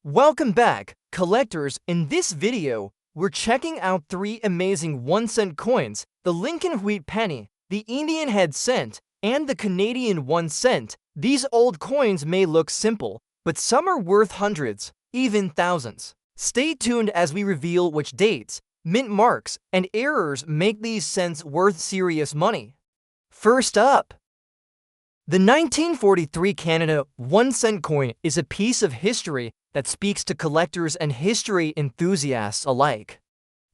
Welcome back, collectors. In this video, we're checking out three amazing 1-cent coins: the Lincoln Wheat Penny, the Indian Head Cent, and the Canadian 1 cent. These old coins may look simple, but some are worth hundreds, even thousands. Stay tuned as we reveal which dates, mint marks, and errors make these cents worth serious money. First up, the 1943 Canada 1-cent coin is a piece of history that speaks to collectors and history enthusiasts alike.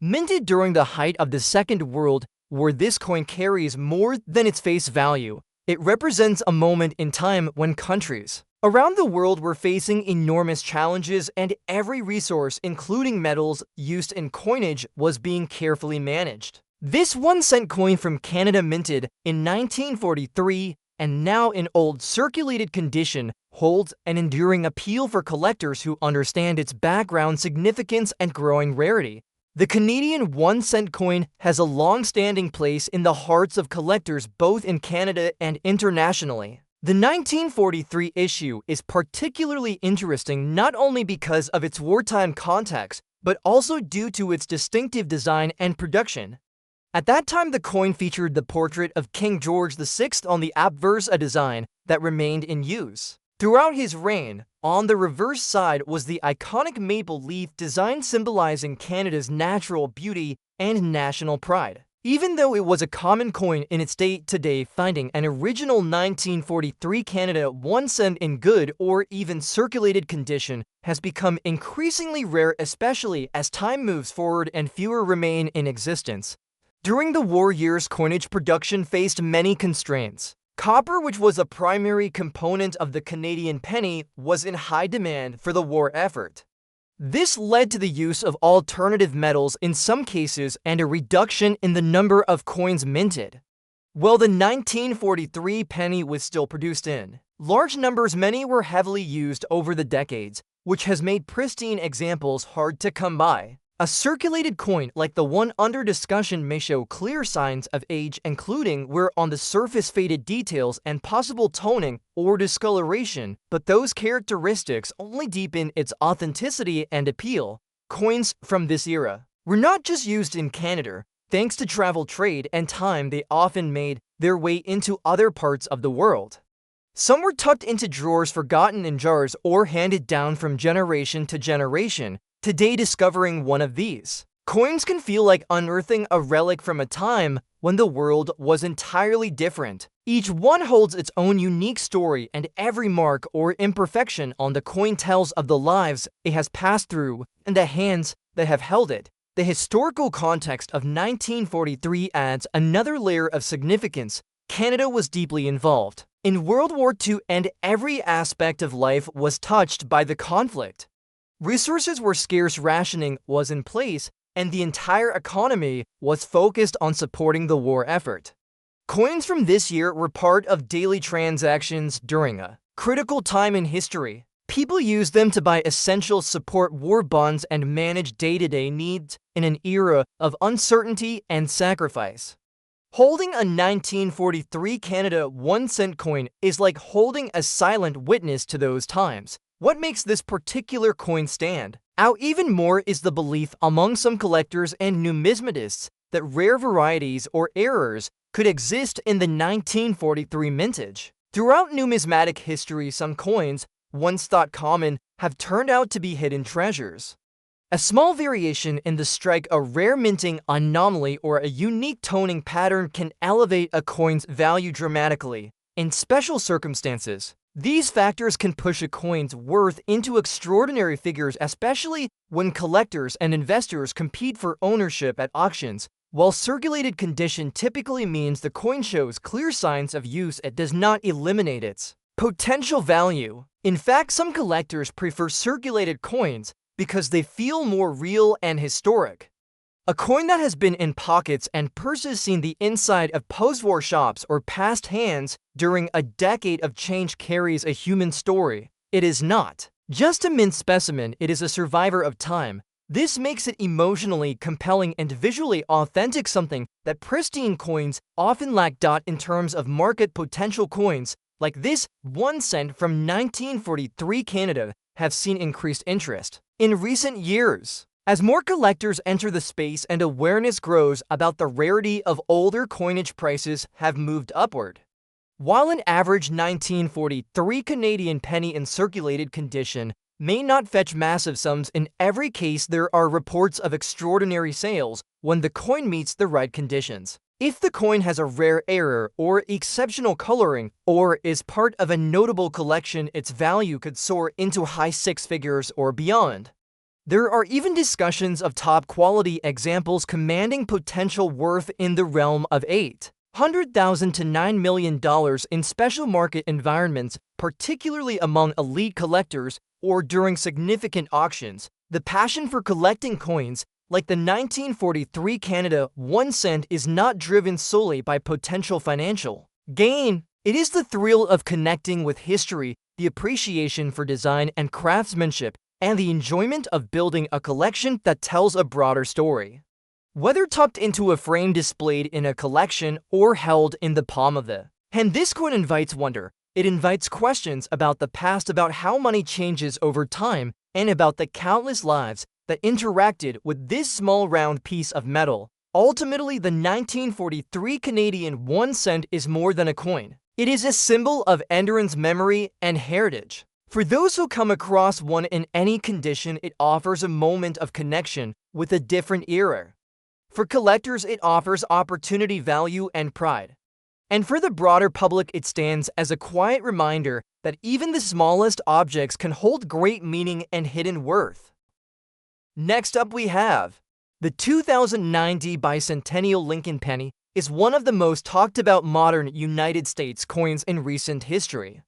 Minted during the height of the Second World War, this coin carries more than its face value. It represents a moment in time when countries around the world were facing enormous challenges, and every resource, including metals used in coinage, was being carefully managed. This 1-cent coin from Canada, minted in 1943 and now in old circulated condition, holds an enduring appeal for collectors who understand its background significance and growing rarity. The Canadian 1-cent coin has a long-standing place in the hearts of collectors both in Canada and internationally. The 1943 issue is particularly interesting not only because of its wartime context, but also due to its distinctive design and production. At that time, the coin featured the portrait of King George VI on the obverse, a design that remained in use throughout his reign. On the reverse side was the iconic maple leaf design symbolizing Canada's natural beauty and national pride. Even though it was a common coin in its day today, finding an original 1943 Canada 1 cent in good or even circulated condition has become increasingly rare, especially as time moves forward and fewer remain in existence. During the war years, coinage production faced many constraints. Copper, which was a primary component of the Canadian penny, was in high demand for the war effort. This led to the use of alternative metals in some cases and a reduction in the number of coins minted. While the 1943 penny was still produced in large numbers, many were heavily used over the decades, which has made pristine examples hard to come by. A circulated coin like the one under discussion may show clear signs of age, including wear on the surface, faded details, and possible toning or discoloration, but those characteristics only deepen its authenticity and appeal. Coins from this era were not just used in Canada. Thanks to travel, trade, and time, they often made their way into other parts of the world. Some were tucked into drawers, forgotten in jars, or handed down from generation to generation. Today, discovering one of these coins can feel like unearthing a relic from a time when the world was entirely different. Each one holds its own unique story, and every mark or imperfection on the coin tells of the lives it has passed through and the hands that have held it. The historical context of 1943 adds another layer of significance. Canada was deeply involved in World War II, and every aspect of life was touched by the conflict. Resources were scarce, rationing was in place, and the entire economy was focused on supporting the war effort. Coins from this year were part of daily transactions during a critical time in history. People used them to buy essentials, support war bonds, and manage day-to-day needs in an era of uncertainty and sacrifice. Holding a 1943 Canada 1-cent coin is like holding a silent witness to those times. What makes this particular coin stand out even more is the belief among some collectors and numismatists that rare varieties or errors could exist in the 1943 mintage. Throughout numismatic history, some coins, once thought common, have turned out to be hidden treasures. A small variation in the strike, a rare minting anomaly, or a unique toning pattern can elevate a coin's value dramatically. In special circumstances, these factors can push a coin's worth into extraordinary figures, especially when collectors and investors compete for ownership at auctions. While circulated condition typically means the coin shows clear signs of use, it does not eliminate its potential value. In fact, some collectors prefer circulated coins because they feel more real and historic. A coin that has been in pockets and purses, seen the inside of post-war shops, or passed hands during a decade of change carries a human story. It is not just a mint specimen, it is a survivor of time. This makes it emotionally compelling and visually authentic, something that pristine coins often lack. In terms of market potential, coins like this 1 cent from 1943 Canada have seen increased interest in recent years. As more collectors enter the space and awareness grows about the rarity of older coinage, prices have moved upward. While an average 1943 Canadian penny in circulated condition may not fetch massive sums, in every case there are reports of extraordinary sales when the coin meets the right conditions. If the coin has a rare error or exceptional coloring, or is part of a notable collection, its value could soar into high six figures or beyond. There are even discussions of top-quality examples commanding potential worth in the realm of $800,000 to $9 million in special market environments, particularly among elite collectors or during significant auctions. The passion for collecting coins, like the 1943 Canada 1 cent, is not driven solely by potential financial gain. It is the thrill of connecting with history, the appreciation for design and craftsmanship, and the enjoyment of building a collection that tells a broader story. Whether tucked into a frame displayed in a collection or held in the palm of the hand, this coin invites wonder. It invites questions about the past, about how money changes over time, and about the countless lives that interacted with this small round piece of metal. Ultimately, the 1943 Canadian 1 cent is more than a coin. It is a symbol of endurance, memory, and heritage. For those who come across one in any condition, it offers a moment of connection with a different era. For collectors, it offers opportunity, value, and pride. And for the broader public, it stands as a quiet reminder that even the smallest objects can hold great meaning and hidden worth. Next up we have the 2090 Bicentennial Lincoln Penny is one of the most talked about modern United States coins in recent history.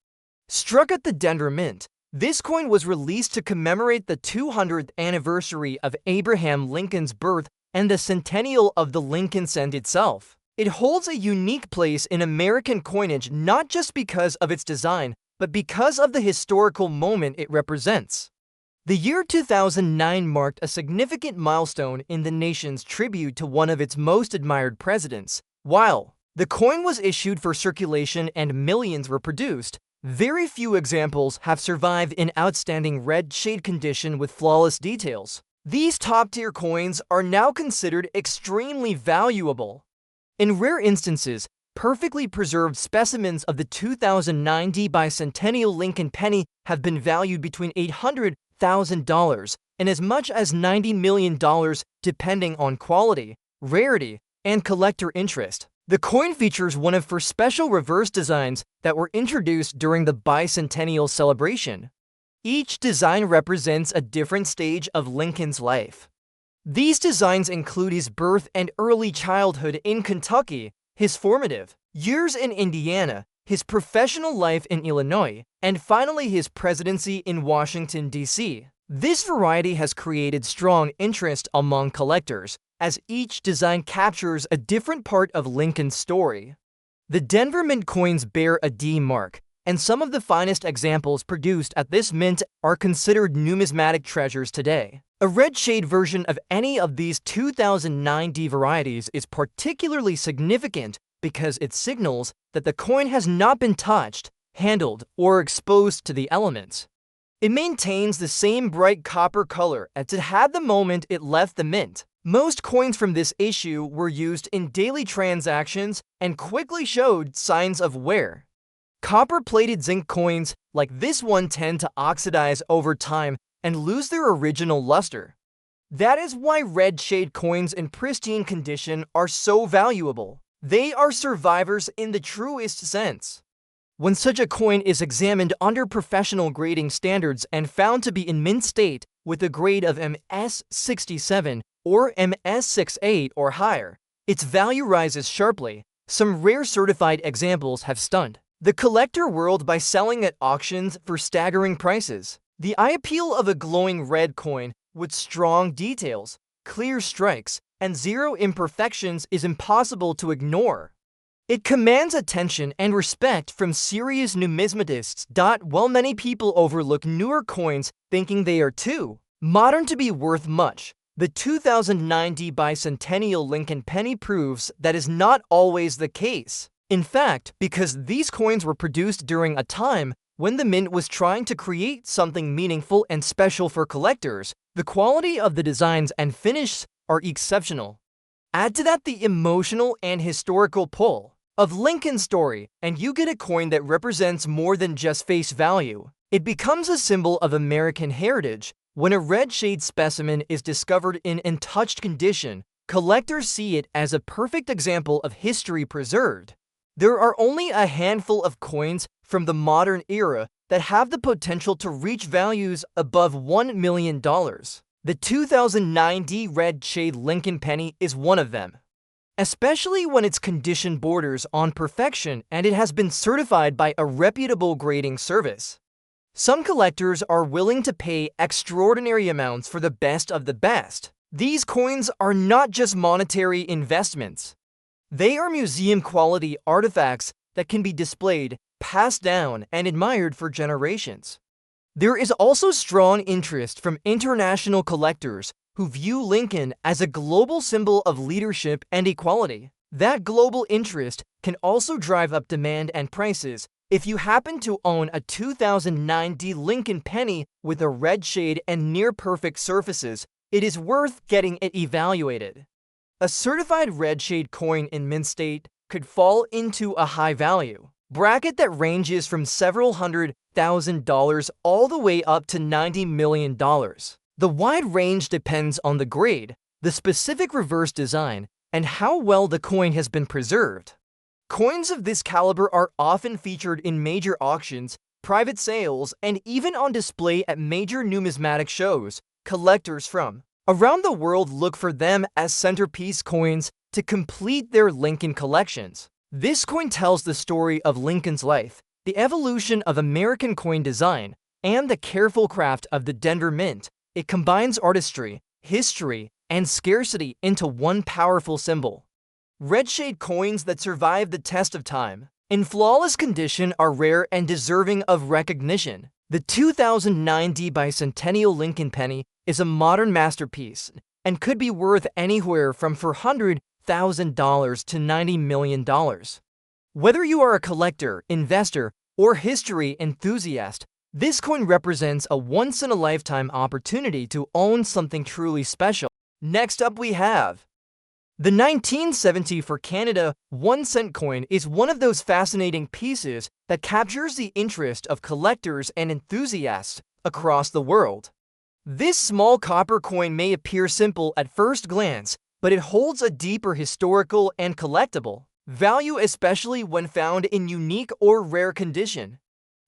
Struck at the Denver Mint, this coin was released to commemorate the 200th anniversary of Abraham Lincoln's birth and the centennial of the Lincoln cent itself. It holds a unique place in American coinage not just because of its design, but because of the historical moment it represents. The year 2009 marked a significant milestone in the nation's tribute to one of its most admired presidents. While the coin was issued for circulation and millions were produced, very few examples have survived in outstanding red shade condition with flawless details. These top-tier coins are now considered extremely valuable. In rare instances, perfectly preserved specimens of the 2090 Bicentennial Lincoln Penny have been valued between $800,000 and as much as $90 million, depending on quality, rarity, and collector interest. The coin features one of four special reverse designs that were introduced during the bicentennial celebration. Each design represents a different stage of Lincoln's life. These designs include his birth and early childhood in Kentucky, his formative years in Indiana, his professional life in Illinois, and finally his presidency in Washington, D.C. This variety has created strong interest among collectors, as each design captures a different part of Lincoln's story. The Denver Mint coins bear a D mark, and some of the finest examples produced at this mint are considered numismatic treasures today. A red shade version of any of these 2009 D varieties is particularly significant because it signals that the coin has not been touched, handled, or exposed to the elements. It maintains the same bright copper color as it had the moment it left the mint. Most coins from this issue were used in daily transactions and quickly showed signs of wear. Copper-plated zinc coins like this one tend to oxidize over time and lose their original luster. That is why red shade coins in pristine condition are so valuable. They are survivors in the truest sense. When such a coin is examined under professional grading standards and found to be in mint state with a grade of MS67 or MS68 or higher, its value rises sharply. Some rare certified examples have stunned the collector world by selling at auctions for staggering prices. The eye appeal of a glowing red coin with strong details, clear strikes, and zero imperfections is impossible to ignore. It commands attention and respect from serious numismatists. While many people overlook newer coins thinking they are too modern to be worth much, the 2090 Bicentennial Lincoln Penny proves that is not always the case. In fact, because these coins were produced during a time When the mint was trying to create something meaningful and special for collectors, the quality of the designs and finishes are exceptional. Add to that the emotional and historical pull of Lincoln's story, and you get a coin that represents more than just face value. It becomes a symbol of American heritage. When a red shade specimen is discovered in untouched condition, collectors see it as a perfect example of history preserved. There are only a handful of coins from the modern era that have the potential to reach values above $1 million. The 2009 red shade Lincoln penny is one of them, especially when its condition borders on perfection and it has been certified by a reputable grading service. Some collectors are willing to pay extraordinary amounts for the best of the best. These coins are not just monetary investments. They are museum-quality artifacts that can be displayed, passed down, and admired for generations. There is also strong interest from international collectors who view Lincoln as a global symbol of leadership and equality. That global interest can also drive up demand and prices. If you happen to own a 2009 Lincoln penny with a red shade and near-perfect surfaces, it is worth getting it evaluated. A certified red shade coin in mint state could fall into a high value bracket that ranges from several $100,000 all the way up to $90 million. The wide range depends on the grade, the specific reverse design, and how well the coin has been preserved. Coins of this caliber are often featured in major auctions, private sales, and even on display at major numismatic shows. Collectors from around the world look for them as centerpiece coins to complete their Lincoln collections. This coin tells the story of Lincoln's life, the evolution of American coin design, and the careful craft of the Denver Mint. It combines artistry, history, and scarcity into one powerful symbol. Red shade coins that survive the test of time, in flawless condition, are rare and deserving of recognition. The 2009 bicentennial Lincoln penny is a modern masterpiece and could be worth anywhere from $400,000 to $90 million. Whether you are a collector, investor, or history enthusiast, this coin represents a once-in-a-lifetime opportunity to own something truly special. Next up we have the 1970 for Canada 1-cent coin is one of those fascinating pieces that captures the interest of collectors and enthusiasts across the world. This small copper coin may appear simple at first glance, but it holds a deeper historical and collectible value, especially when found in unique or rare condition.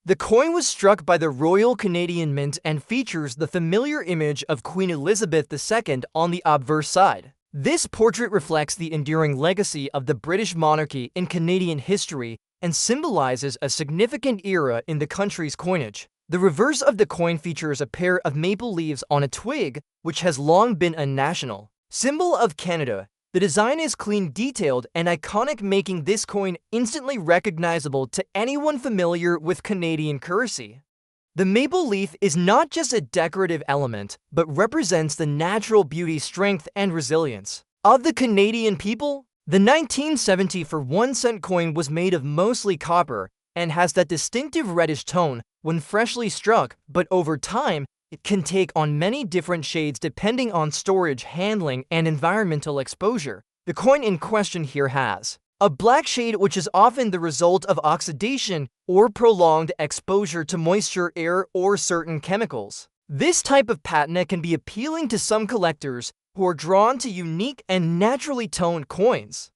The coin was struck by the Royal Canadian Mint and features the familiar image of Queen Elizabeth II on the obverse side. This portrait reflects the enduring legacy of the British monarchy in Canadian history and symbolizes a significant era in the country's coinage. The reverse of the coin features a pair of maple leaves on a twig, which has long been a national symbol of Canada. The design is clean, detailed, and iconic, making this coin instantly recognizable to anyone familiar with Canadian currency. The maple leaf is not just a decorative element, but represents the natural beauty, strength, and resilience of the Canadian people. The 1970 for 1-cent coin was made of mostly copper and has that distinctive reddish tone when freshly struck, but over time, it can take on many different shades depending on storage, handling, and environmental exposure. The coin in question here has a black shade, which is often the result of oxidation or prolonged exposure to moisture, air, or certain chemicals. This type of patina can be appealing to some collectors who are drawn to unique and naturally toned coins.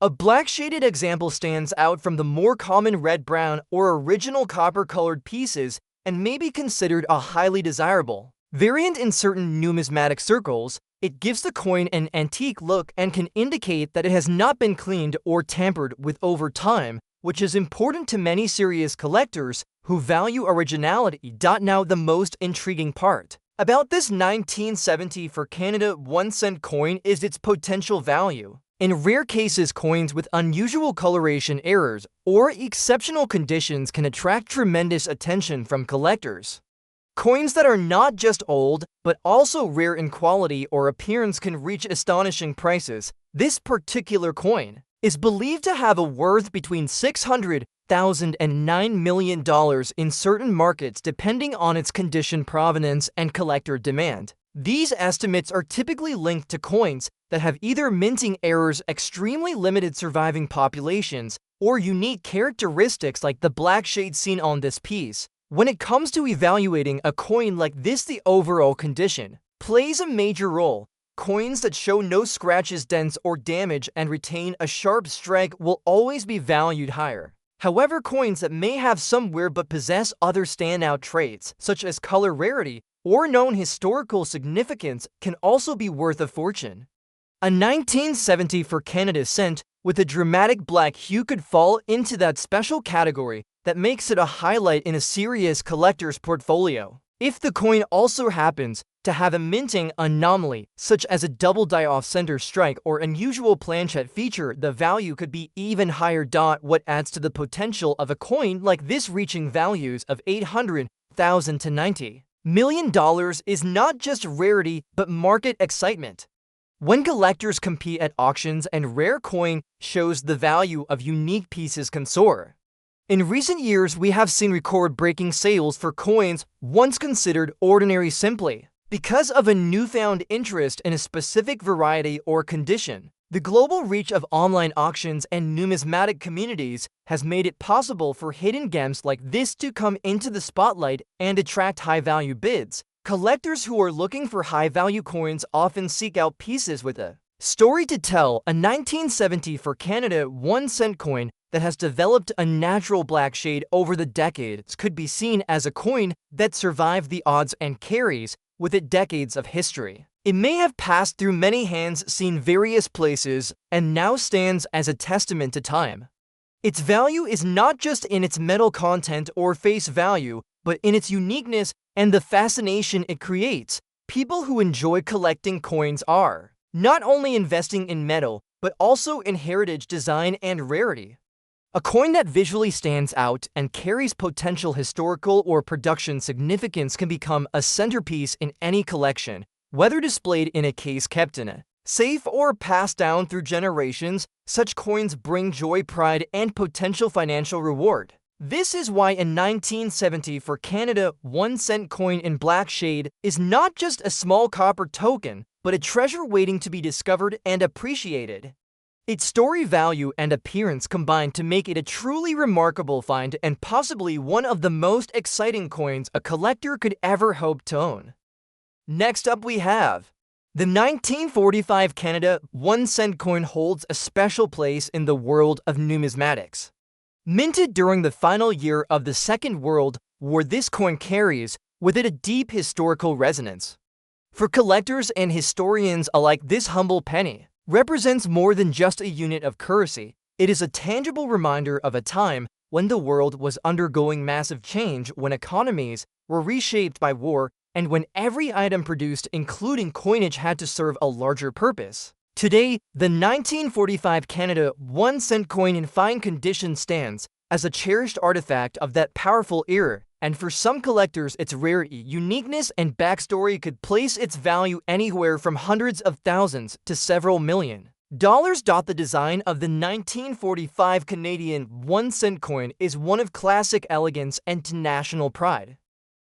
A black shaded example stands out from the more common red, brown, or original copper-colored pieces and may be considered a highly desirable variant in certain numismatic circles. It gives the coin an antique look and can indicate that it has not been cleaned or tampered with over time, which is important to many serious collectors who value originality. Now, the most intriguing part about this 1970 for Canada 1-cent coin is its potential value. In rare cases, coins with unusual coloration errors or exceptional conditions can attract tremendous attention from collectors. Coins that are not just old, but also rare in quality or appearance can reach astonishing prices. This particular coin is believed to have a worth between $600 $800,000 and $9 million in certain markets depending on its condition, provenance, and collector demand. These estimates are typically linked to coins that have either minting errors, extremely limited surviving populations, or unique characteristics like the black shade seen on this piece. When it comes to evaluating a coin like this, the overall condition plays a major role. Coins that show no scratches, dents, or damage and retain a sharp strike will always be valued higher. However, coins that may have some wear but possess other standout traits, such as color rarity or known historical significance, can also be worth a fortune. A 1970 for Canada cent with a dramatic black hue could fall into that special category that makes it a highlight in a serious collector's portfolio. If the coin also happens to have a minting anomaly, such as a double die off-center strike or unusual planchette feature, the value could be even higher. What adds to the potential of a coin like this reaching values of $800,000 to $90 million is not just rarity but market excitement. When collectors compete at auctions and rare coin shows, the value of unique pieces can soar. In recent years, we have seen record-breaking sales for coins once considered ordinary simply because of a newfound interest in a specific variety or condition. The global reach of online auctions and numismatic communities has made it possible for hidden gems like this to come into the spotlight and attract high-value bids. Collectors who are looking for high-value coins often seek out pieces with a story to tell. A 1970 for Canada 1 cent coin that has developed a natural black shade over the decades could be seen as a coin that survived the odds and carries with it decades of history. It may have passed through many hands, seen various places, and now stands as a testament to time. Its value is not just in its metal content or face value, but in its uniqueness and the fascination it creates. People who enjoy collecting coins are not only investing in metal, but also in heritage, design, and rarity. A coin that visually stands out and carries potential historical or production significance can become a centerpiece in any collection, whether displayed in a case, kept in a safe, or passed down through generations. Such coins bring joy, pride, and potential financial reward. This is why a 1970 for Canada 1 cent coin in black shade is not just a small copper token, but a treasure waiting to be discovered and appreciated. Its story, value, and appearance combine to make it a truly remarkable find and possibly one of the most exciting coins a collector could ever hope to own. Next up, we have the 1945 Canada 1 cent coin. Holds a special place in the world of numismatics. Minted during the final year of the Second World War, this coin carries with it a deep historical resonance. For collectors and historians alike, this humble penny represents more than just a unit of currency. It is a tangible reminder of a time when the world was undergoing massive change, when economies were reshaped by war, and when every item produced, including coinage, had to serve a larger purpose. Today, the 1945 Canada 1 cent coin in fine condition stands as a cherished artifact of that powerful era, and for some collectors, its rarity, uniqueness, and backstory could place its value anywhere from hundreds of thousands to several million dollars. The design of the 1945 Canadian 1 cent coin is one of classic elegance and national pride.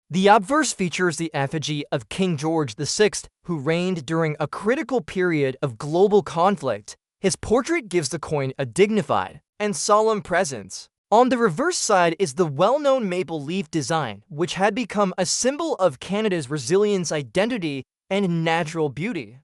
The obverse features the effigy of King George VI, who reigned during a critical period of global conflict. His portrait gives the coin a dignified and solemn presence. On the reverse side is the well-known maple leaf design, which had become a symbol of Canada's resilience, identity, and natural beauty.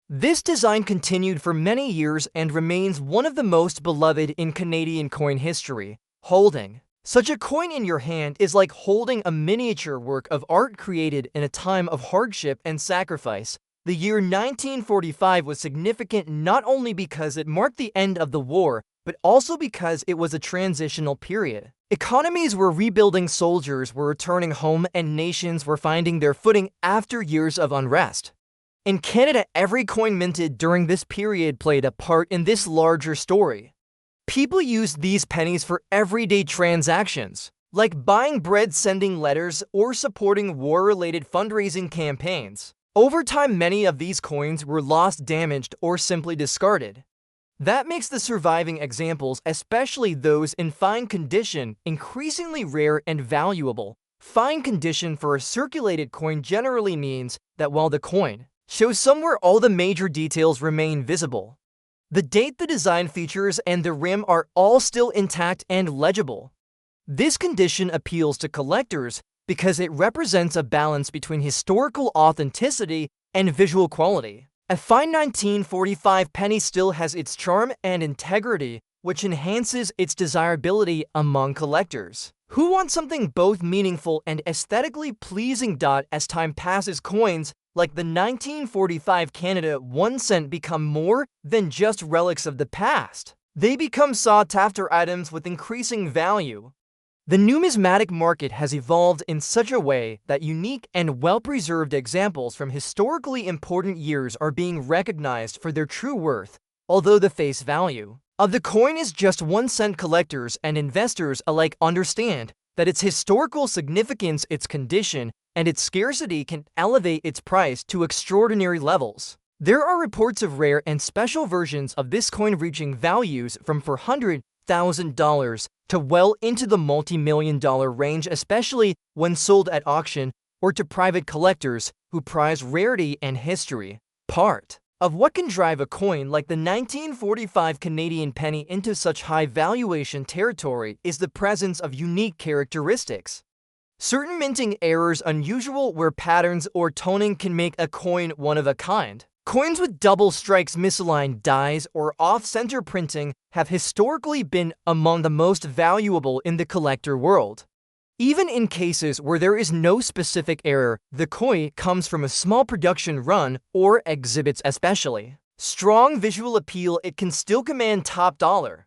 This design continued for many years and remains one of the most beloved in Canadian coin history. Holding such a coin in your hand is like holding a miniature work of art created in a time of hardship and sacrifice. The year 1945 was significant not only because it marked the end of the war, but also because it was a transitional period. Economies were rebuilding, soldiers were returning home, and nations were finding their footing after years of unrest. In Canada, every coin minted during this period played a part in this larger story. People used these pennies for everyday transactions, like buying bread, sending letters, or supporting war-related fundraising campaigns. Over time, many of these coins were lost, damaged, or simply discarded. That makes the surviving examples, especially those in fine condition, increasingly rare and valuable. Fine condition for a circulated coin generally means that while the coin shows somewhere all the major details remain visible, the date, the design features, and the rim are all still intact and legible. This condition appeals to collectors because it represents a balance between historical authenticity and visual quality. A fine 1945 penny still has its charm and integrity, which enhances its desirability among collectors who want something both meaningful and aesthetically pleasing. As time passes, coins like the 1945 Canada 1 cent become more than just relics of the past. They become sought-after items with increasing value. The numismatic market has evolved in such a way that unique and well-preserved examples from historically important years are being recognized for their true worth, although the face value of the coin is just 1 cent. Collectors and investors alike understand that its historical significance, its condition, and its scarcity can elevate its price to extraordinary levels. There are reports of rare and special versions of this coin reaching values from $400,000 to well into the multi-million-dollar range, especially when sold at auction or to private collectors who prize rarity and history. Part of what can drive a coin like the 1945 Canadian penny into such high valuation territory is the presence of unique characteristics. Certain minting errors, unusual wear patterns, or toning can make a coin one of a kind. Coins with double strikes, misaligned dies, or off-center printing have historically been among the most valuable in the collector world. Even in cases where there is no specific error, the coin comes from a small production run or exhibits especially strong visual appeal, it can still command top dollar.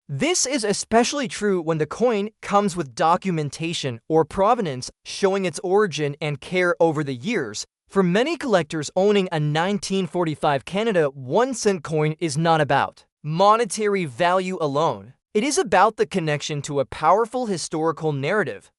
This is especially true when the coin comes with documentation or provenance showing its origin and care over the years. For many collectors, owning a 1945 Canada 1 cent coin is not about monetary value alone. It is about the connection to a powerful historical narrative.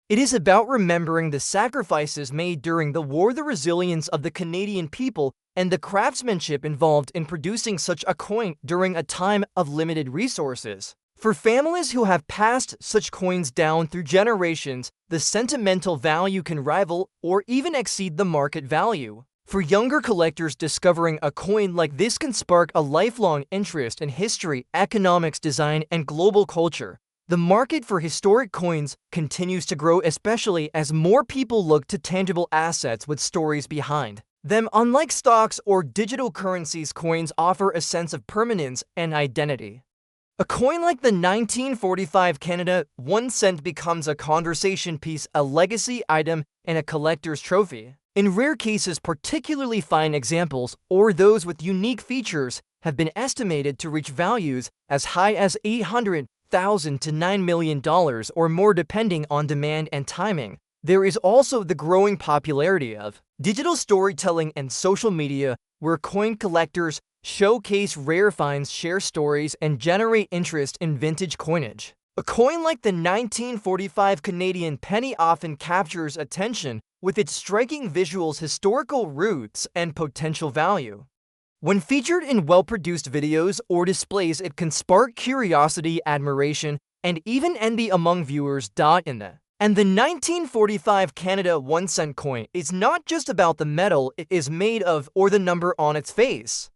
It is about remembering the sacrifices made during the war, the resilience of the Canadian people, and the craftsmanship involved in producing such a coin during a time of limited resources. For families who have passed such coins down through generations, the sentimental value can rival or even exceed the market value. For younger collectors, discovering a coin like this can spark a lifelong interest in history, economics, design, and global culture. The market for historic coins continues to grow, especially as more people look to tangible assets with stories behind them. Unlike stocks or digital currencies, coins offer a sense of permanence and identity. A coin like the 1945 Canada 1 cent becomes a conversation piece, a legacy item, and a collector's trophy. In rare cases, particularly fine examples or those with unique features have been estimated to reach values as high as $800,000 to $9 million or more, depending on demand and timing. There is also the growing popularity of digital storytelling and social media, where coin collectors showcase rare finds, share stories, and generate interest in vintage coinage. A coin like the 1945 Canadian penny often captures attention with its striking visuals, historical roots, and potential value. When featured in well-produced videos or displays, it can spark curiosity, admiration, and even envy among viewers. And the 1945 Canada 1 cent coin is not just about the metal it is made of or the number on its face.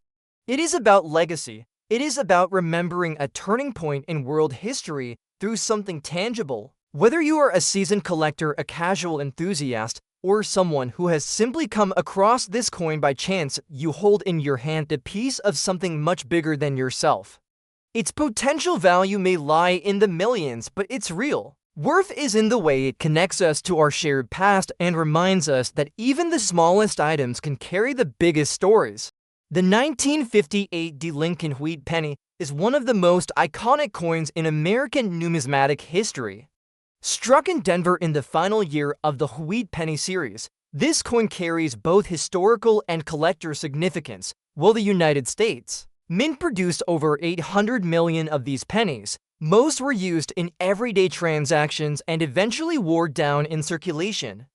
It is about legacy. It is about remembering a turning point in world history through something tangible. Whether you are a seasoned collector, a casual enthusiast, or someone who has simply come across this coin by chance, you hold in your hand a piece of something much bigger than yourself. Its potential value may lie in the millions, but it's real. Worth is in the way it connects us to our shared past and reminds us that even the smallest items can carry the biggest stories. The 1958 Lincoln Wheat Penny is one of the most iconic coins in American numismatic history. Struck in Denver in the final year of the Wheat Penny series, this coin carries both historical and collector significance. While the United States Mint produced over 800 million of these pennies, most were used in everyday transactions and eventually wore down in circulation.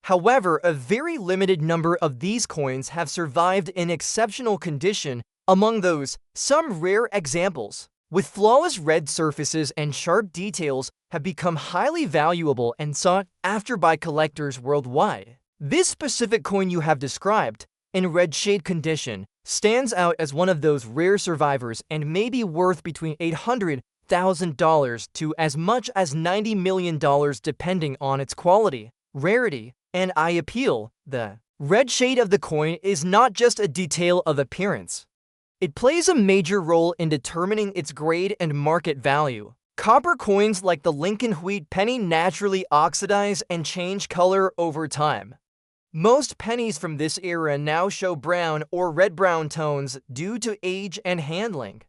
However, a very limited number of these coins have survived in exceptional condition Among those, some rare examples with flawless red surfaces and sharp details have become highly valuable and sought after by collectors worldwide. This specific coin you have described, in red shade condition, stands out as one of those rare survivors and may be worth between $800,000 to as much as $90 million depending on its quality, rarity, and eye appeal. The red shade of the coin is not just a detail of appearance. It plays a major role in determining its grade and market value. Copper coins like the Lincoln Wheat Penny naturally oxidize and change color over time. Most pennies from this era now show brown or red-brown tones due to age and handling.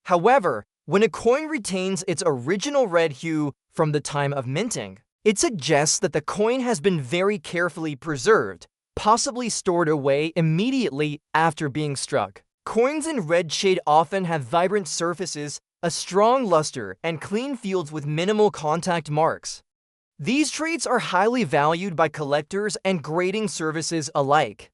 However, when a coin retains its original red hue from the time of minting, it suggests that the coin has been very carefully preserved, possibly stored away immediately after being struck. Coins in red shade often have vibrant surfaces, a strong luster, and clean fields with minimal contact marks. These traits are highly valued by collectors and grading services alike.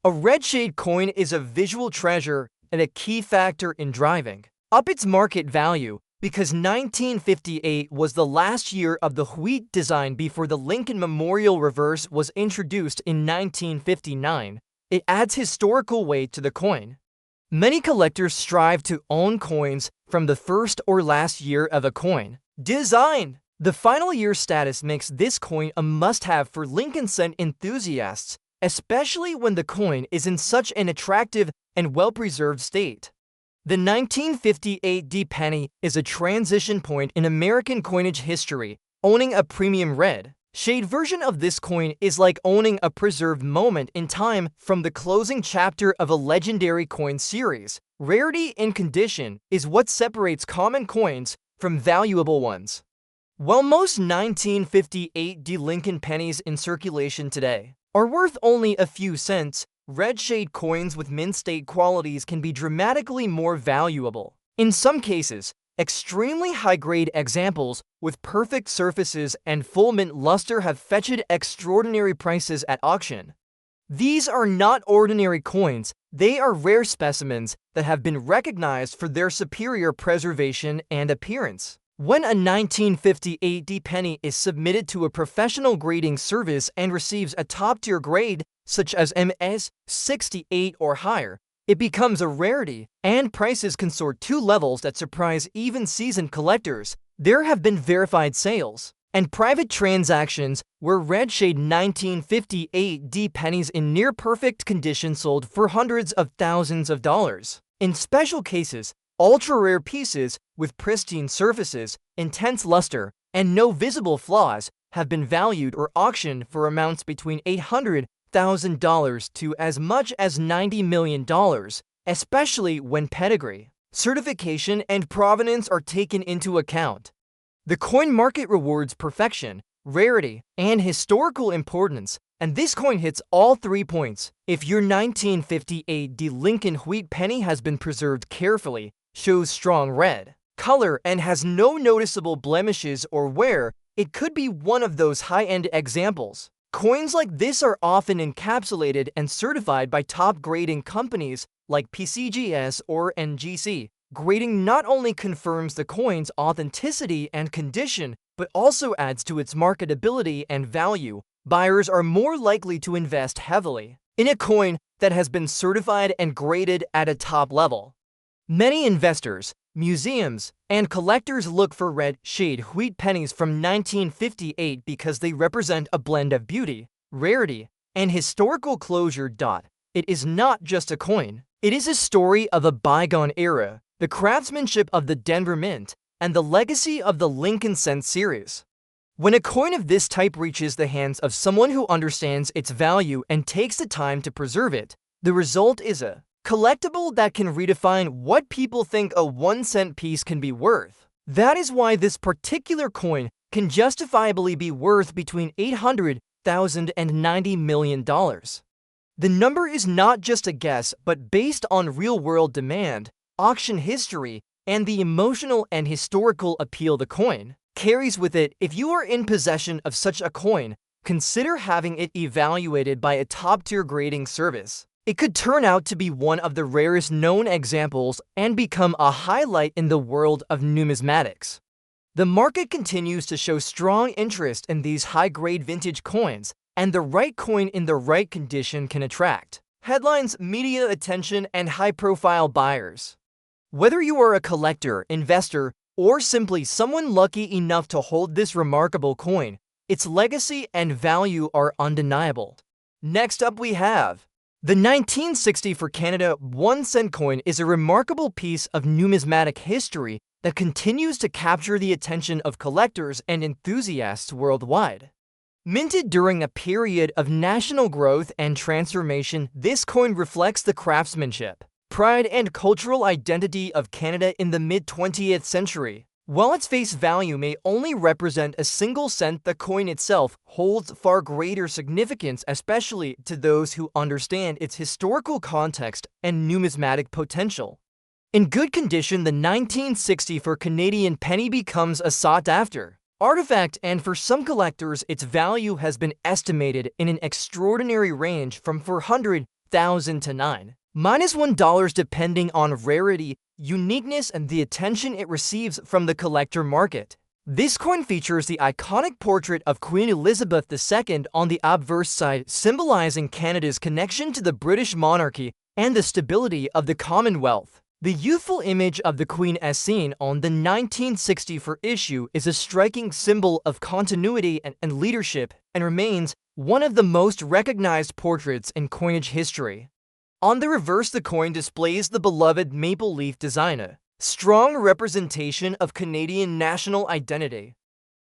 A red shade coin is a visual treasure and a key factor in driving up its market value because 1958 was the last year of the Wheat design before the Lincoln Memorial Reverse was introduced in 1959. It adds historical weight to the coin. Many collectors strive to own coins from the first or last year of a coin design. The final year status makes this coin a must-have for Lincoln cent enthusiasts, especially when the coin is in such an attractive and well-preserved state. The 1958 D penny is a transition point in American coinage history. Owning a premium red shade version of this coin is like owning a preserved moment in time from the closing chapter of a legendary coin series. Rarity in condition is what separates common coins from valuable ones. While most 1958 D Lincoln pennies in circulation today are worth only a few cents, red shade coins with mint-state qualities can be dramatically more valuable. In some cases, extremely high-grade examples with perfect surfaces and full mint luster have fetched extraordinary prices at auction. These are not ordinary coins, they are rare specimens that have been recognized for their superior preservation and appearance. When a 1958 D penny is submitted to a professional grading service and receives a top-tier grade, such as MS 68 or higher, it becomes a rarity, and prices can soar to levels that surprise even seasoned collectors. There have been verified sales and private transactions where red shade 1958 D pennies in near-perfect condition sold for hundreds of thousands of dollars. In special cases, ultra-rare pieces with pristine surfaces, intense luster, and no visible flaws have been valued or auctioned for amounts between $800,000 to as much as $90 million, especially when pedigree, certification, and provenance are taken into account. The coin market rewards perfection, rarity, and historical importance, and this coin hits all 3 points. If your 1958 D Lincoln Wheat Penny has been preserved carefully, shows strong red color, and has no noticeable blemishes or wear, it could be one of those high-end examples. Coins like this are often encapsulated and certified by top grading companies like PCGS or NGC. Grading not only confirms the coin's authenticity and condition, but also adds to its marketability and value. Buyers are more likely to invest heavily in a coin that has been certified and graded at a top level. Many investors, museums, and collectors look for red shade wheat pennies from 1958 because they represent a blend of beauty, rarity, and historical closure. It is not just a coin. It is a story of a bygone era, the craftsmanship of the Denver Mint, and the legacy of the Lincoln Cent series. When a coin of this type reaches the hands of someone who understands its value and takes the time to preserve it, the result is a collectible that can redefine what people think a 1-cent piece can be worth. That is why this particular coin can justifiably be worth between $800,000 and $90 million. The number is not just a guess, but based on real-world demand, auction history, and the emotional and historical appeal the coin carries with it. If you are in possession of such a coin, consider having it evaluated by a top-tier grading service. It could turn out to be one of the rarest known examples and become a highlight in the world of numismatics. The market continues to show strong interest in these high-grade vintage coins, and the right coin in the right condition can attract headlines, media attention, and high-profile buyers. Whether you are a collector, investor, or simply someone lucky enough to hold this remarkable coin, its legacy and value are undeniable. Next up we have the 1960 for Canada 1-cent coin is a remarkable piece of numismatic history that continues to capture the attention of collectors and enthusiasts worldwide. Minted during a period of national growth and transformation, this coin reflects the craftsmanship, pride, and cultural identity of Canada in the mid-20th century. While its face value may only represent a single cent, the coin itself holds far greater significance, especially to those who understand its historical context and numismatic potential. In good condition, the 1960 for Canadian penny becomes a sought-after artifact, and for some collectors, its value has been estimated in an extraordinary range from $400,000 to $9-1 depending on rarity, uniqueness, and the attention it receives from the collector market. This coin features the iconic portrait of Queen Elizabeth II on the obverse side, symbolizing Canada's connection to the British monarchy and the stability of the Commonwealth. The youthful image of the Queen as seen on the 1960 for issue is a striking symbol of continuity and leadership, and remains one of the most recognized portraits in coinage history. On the reverse, the coin displays the beloved maple leaf design, a strong representation of Canadian national identity.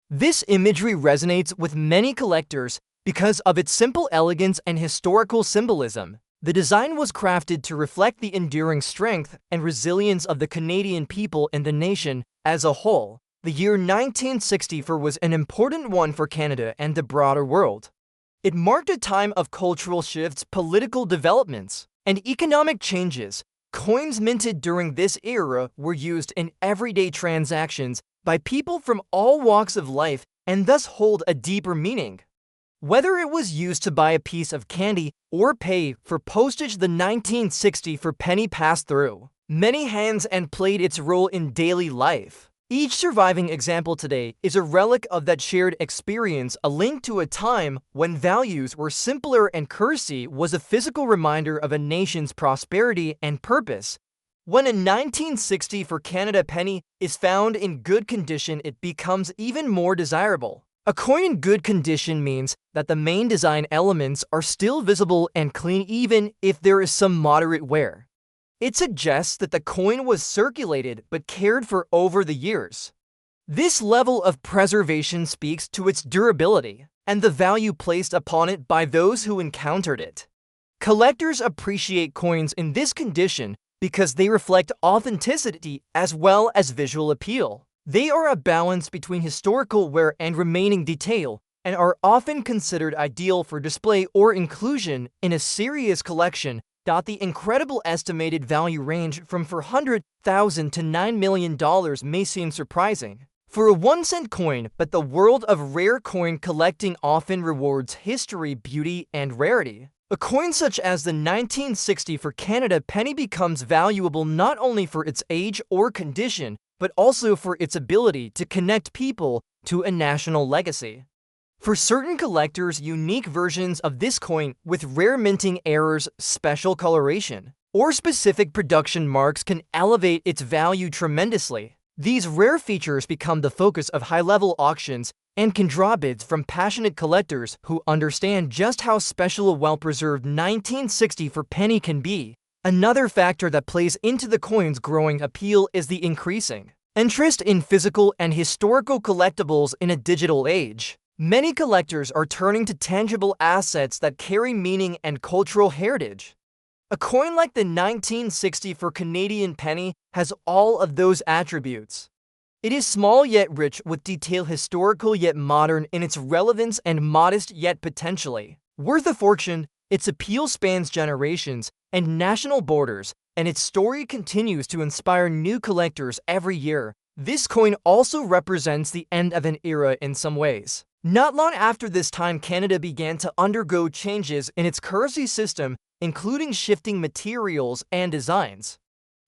This imagery resonates with many collectors because of its simple elegance and historical symbolism. The design was crafted to reflect the enduring strength and resilience of the Canadian people and the nation as a whole. The year 1964 was an important one for Canada and the broader world. It marked a time of cultural shifts, political developments, and economic changes. Coins minted during this era were used in everyday transactions by people from all walks of life and thus hold a deeper meaning. Whether it was used to buy a piece of candy or pay for postage, the 1960 for penny passed through many hands and played its role in daily life. Each surviving example today is a relic of that shared experience, a link to a time when values were simpler and currency was a physical reminder of a nation's prosperity and purpose. When a 1960 for Canada penny is found in good condition, it becomes even more desirable. A coin in good condition means that the main design elements are still visible and clean even if there is some moderate wear. It suggests that the coin was circulated but cared for over the years. This level of preservation speaks to its durability and the value placed upon it by those who encountered it. Collectors appreciate coins in this condition because they reflect authenticity as well as visual appeal. They are a balance between historical wear and remaining detail, and are often considered ideal for display or inclusion in a serious collection. The incredible estimated value range from $400,000 to $9 million may seem surprising for a 1-cent coin, but the world of rare coin collecting often rewards history, beauty, and rarity. A coin such as the 1960 for Canada penny becomes valuable not only for its age or condition, but also for its ability to connect people to a national legacy. For certain collectors, unique versions of this coin with rare minting errors, special coloration, or specific production marks can elevate its value tremendously. These rare features become the focus of high-level auctions and can draw bids from passionate collectors who understand just how special a well-preserved 1960 for penny can be. Another factor that plays into the coin's growing appeal is the increasing interest in physical and historical collectibles in a digital age. Many collectors are turning to tangible assets that carry meaning and cultural heritage. A coin like the 1960 for Canadian penny has all of those attributes. It is small yet rich, with detail historical yet modern in its relevance, and modest yet potentially worth a fortune. Its appeal spans generations and national borders, and its story continues to inspire new collectors every year. This coin also represents the end of an era in some ways. Not long after this time, Canada began to undergo changes in its currency system, including shifting materials and designs.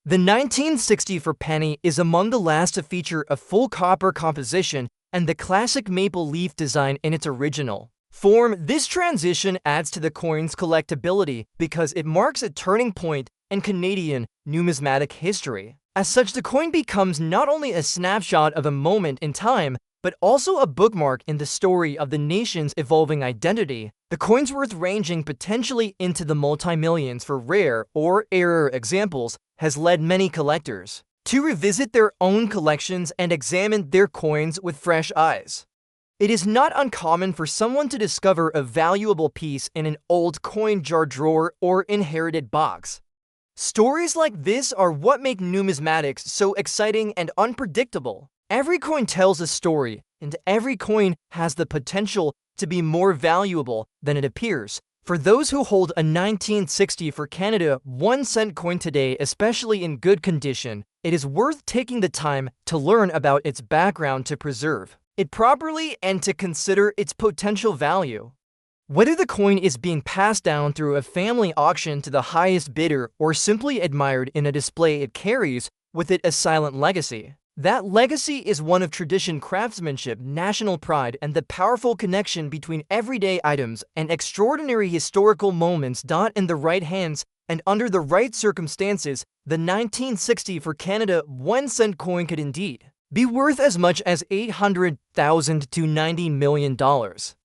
The 1960 for penny is among the last to feature a full copper composition and the classic maple leaf design in its original form. This transition adds to the coin's collectability because it marks a turning point in Canadian numismatic history. As such, the coin becomes not only a snapshot of a moment in time, but also a bookmark in the story of the nation's evolving identity. The coin's worth ranging potentially into the multi-millions for rare or rarer examples has led many collectors to revisit their own collections and examine their coins with fresh eyes. It is not uncommon for someone to discover a valuable piece in an old coin jar drawer or inherited box. Stories like this are what make numismatics so exciting and unpredictable. Every coin tells a story, and every coin has the potential to be more valuable than it appears. For those who hold a 1960 for Canada 1-cent coin today, especially in good condition, it is worth taking the time to learn about its background to preserve it properly and to consider its potential value. Whether the coin is being passed down through a family auction to the highest bidder or simply admired in a display, it carries with it a silent legacy. That legacy is one of tradition, craftsmanship, national pride, and the powerful connection between everyday items and extraordinary historical moments. In the right hands and under the right circumstances, the 1960 for Canada 1-cent coin could indeed be worth as much as $800,000 to $90 million.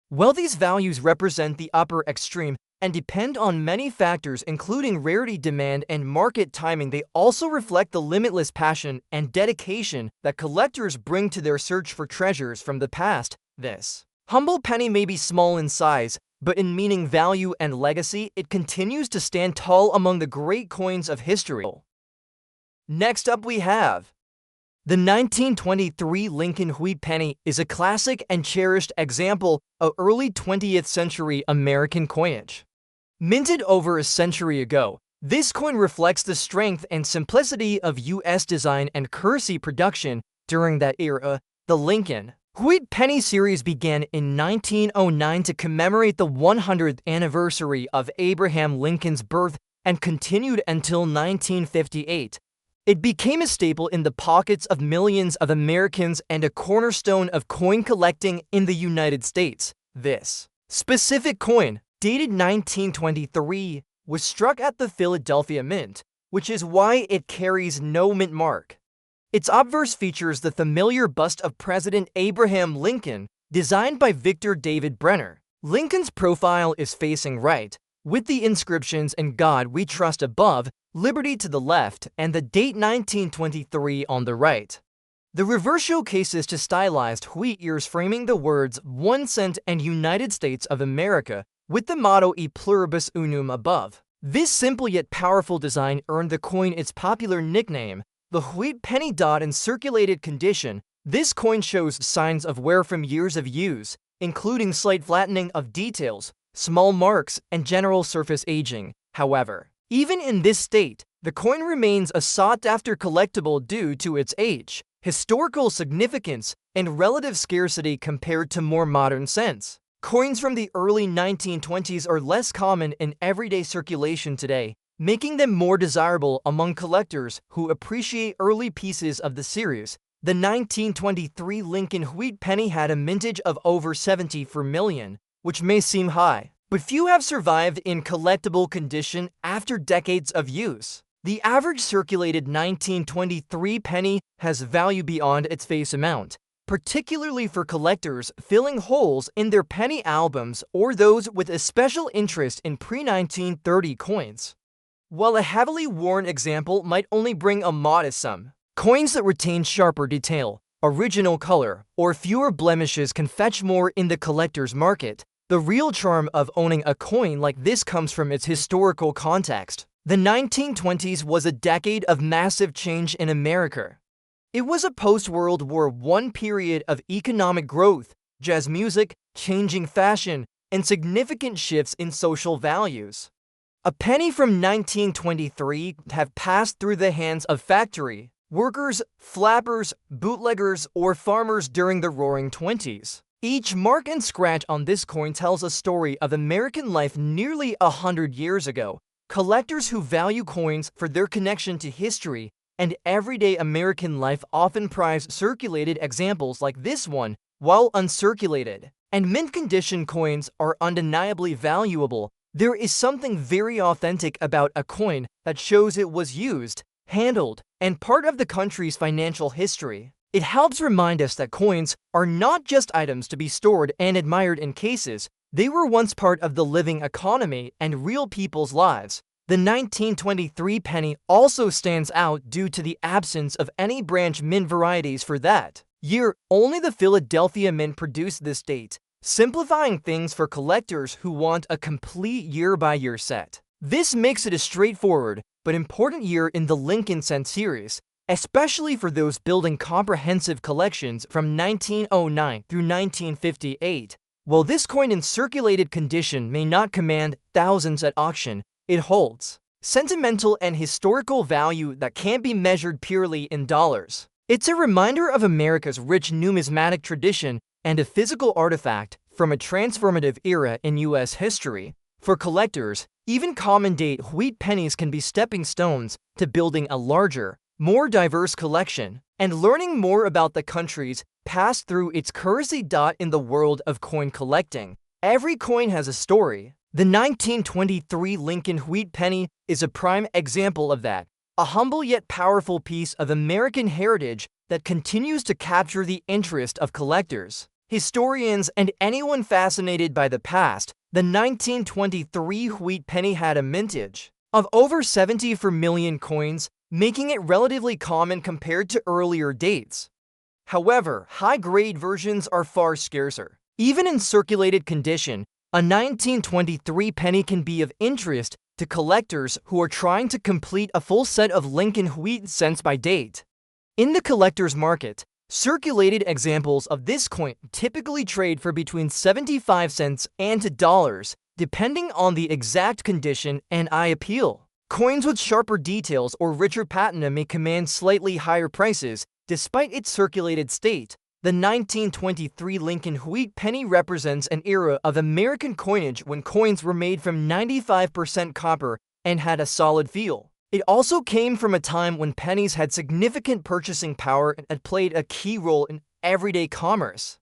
While these values represent the upper extreme and depend on many factors including rarity, demand, and market timing, they also reflect the limitless passion and dedication that collectors bring to their search for treasures from the past. This humble penny may be small in size, but in meaning, value, and legacy, it continues to stand tall among the great coins of history. Next up we have the 1923 Lincoln Wheat Penny is a classic and cherished example of early 20th century American coinage. Minted over a century ago, this coin reflects the strength and simplicity of U.S. design and currency production during that era. The Lincoln Wheat Penny series began in 1909 to commemorate the 100th anniversary of Abraham Lincoln's birth and continued until 1958. It became a staple in the pockets of millions of Americans and a cornerstone of coin collecting in the United States. This specific coin, dated 1923, was struck at the Philadelphia Mint, which is why it carries no mint mark. Its obverse features the familiar bust of President Abraham Lincoln, designed by Victor David Brenner. Lincoln's profile is facing right, with the inscriptions "In God We Trust" above, "Liberty" to the left, and the date 1923 on the right. The reverse showcases two stylized wheat ears framing the words 1 cent and United States of America, with the motto "E pluribus unum" above. This simple yet powerful design earned the coin its popular nickname, the Wheat Penny. In circulated condition, this coin shows signs of wear from years of use, including slight flattening of details, small marks, and general surface aging. However, even in this state, the coin remains a sought-after collectible due to its age, historical significance, and relative scarcity compared to more modern cents. Coins from the early 1920s are less common in everyday circulation today, making them more desirable among collectors who appreciate early pieces of the series. The 1923 Lincoln Wheat Penny had a mintage of over 74 million, which may seem high, but few have survived in collectible condition after decades of use. The average circulated 1923 penny has value beyond its face amount, particularly for collectors filling holes in their penny albums or those with a special interest in pre-1930 coins. While a heavily worn example might only bring a modest sum, coins that retain sharper detail, original color, or fewer blemishes can fetch more in the collector's market. The real charm of owning a coin like this comes from its historical context. The 1920s was a decade of massive change in America. It was a post-World War I period of economic growth, jazz music, changing fashion, and significant shifts in social values. A penny from 1923 have passed through the hands of factory workers, flappers, bootleggers, or farmers during the Roaring Twenties. Each mark and scratch on this coin tells a story of American life nearly 100 years ago, Collectors who value coins for their connection to history and everyday American life often prize circulated examples like this one, while uncirculated and mint-condition coins are undeniably valuable. There is something very authentic about a coin that shows it was used, handled, and part of the country's financial history. It helps remind us that coins are not just items to be stored and admired in cases. They were once part of the living economy and real people's lives. The 1923 penny also stands out due to the absence of any branch mint varieties for that year. Only the Philadelphia Mint produced this date, simplifying things for collectors who want a complete year-by-year set. This makes it a straightforward but important year in the Lincoln Cent series, especially for those building comprehensive collections from 1909 through 1958. While this coin in circulated condition may not command thousands at auction, it holds sentimental and historical value that can't be measured purely in dollars. It's a reminder of America's rich numismatic tradition and a physical artifact from a transformative era in U.S. history. For collectors, even common-date wheat pennies can be stepping stones to building a larger, more diverse collection and learning more about the country's past through its currency. In the world of coin collecting, every coin has a story. The 1923 Lincoln Wheat Penny is a prime example of that, a humble yet powerful piece of American heritage that continues to capture the interest of collectors, historians, and anyone fascinated by the past. The 1923 Wheat Penny had a mintage of over 74 million coins, making it relatively common compared to earlier dates. However, high-grade versions are far scarcer. Even in circulated condition, a 1923 penny can be of interest to collectors who are trying to complete a full set of Lincoln Wheat cents by date. In the collector's market, circulated examples of this coin typically trade for between 75 cents and $2, depending on the exact condition and eye appeal. Coins with sharper details or richer patina may command slightly higher prices, despite its circulated state. The 1923 Lincoln Wheat Penny represents an era of American coinage when coins were made from 95% copper and had a solid feel. It also came from a time when pennies had significant purchasing power and had played a key role in everyday commerce.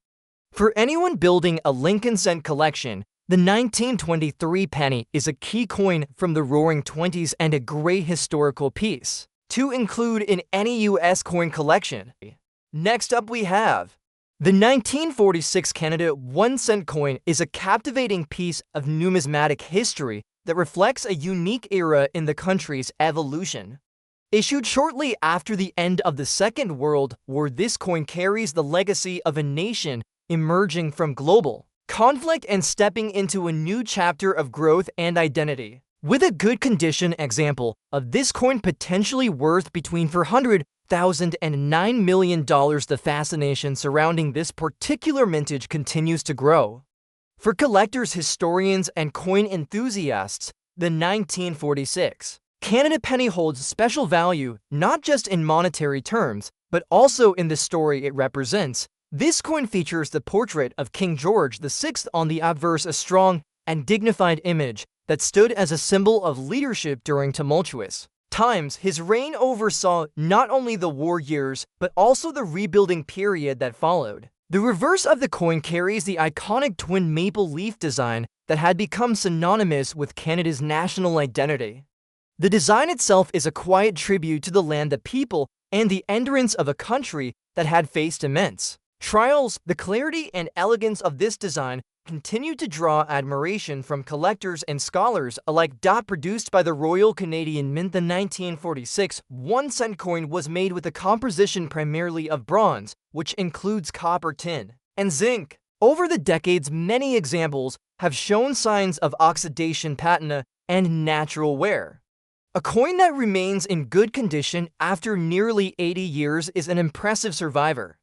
For anyone building a Lincoln Cent collection, the 1923 penny is a key coin from the Roaring Twenties and a great historical piece to include in any U.S. coin collection. Next up we have the 1946 Canada 1 cent coin is a captivating piece of numismatic history that reflects a unique era in the country's evolution. Issued shortly after the end of the Second World War, this coin carries the legacy of a nation emerging from global conflict and stepping into a new chapter of growth and identity. With a good condition example of this coin potentially worth between $400,000 and $9 million, the fascination surrounding this particular mintage continues to grow. For collectors, historians, and coin enthusiasts, the 1946 Canada penny holds special value not just in monetary terms, but also in the story it represents. This coin features the portrait of King George VI on the obverse, a strong and dignified image that stood as a symbol of leadership during tumultuous times. His reign oversaw not only the war years, but also the rebuilding period that followed. The reverse of the coin carries the iconic twin maple leaf design that had become synonymous with Canada's national identity. The design itself is a quiet tribute to the land, the people, and the endurance of a country that had faced immense trials. The clarity and elegance of this design continue to draw admiration from collectors and scholars alike. Produced by the Royal Canadian Mint, the 1946 1 cent coin was made with a composition primarily of bronze, which includes copper, tin, and zinc. Over the decades, many examples have shown signs of oxidation, patina, and natural wear. A coin that remains in good condition after nearly 80 years is an impressive survivor.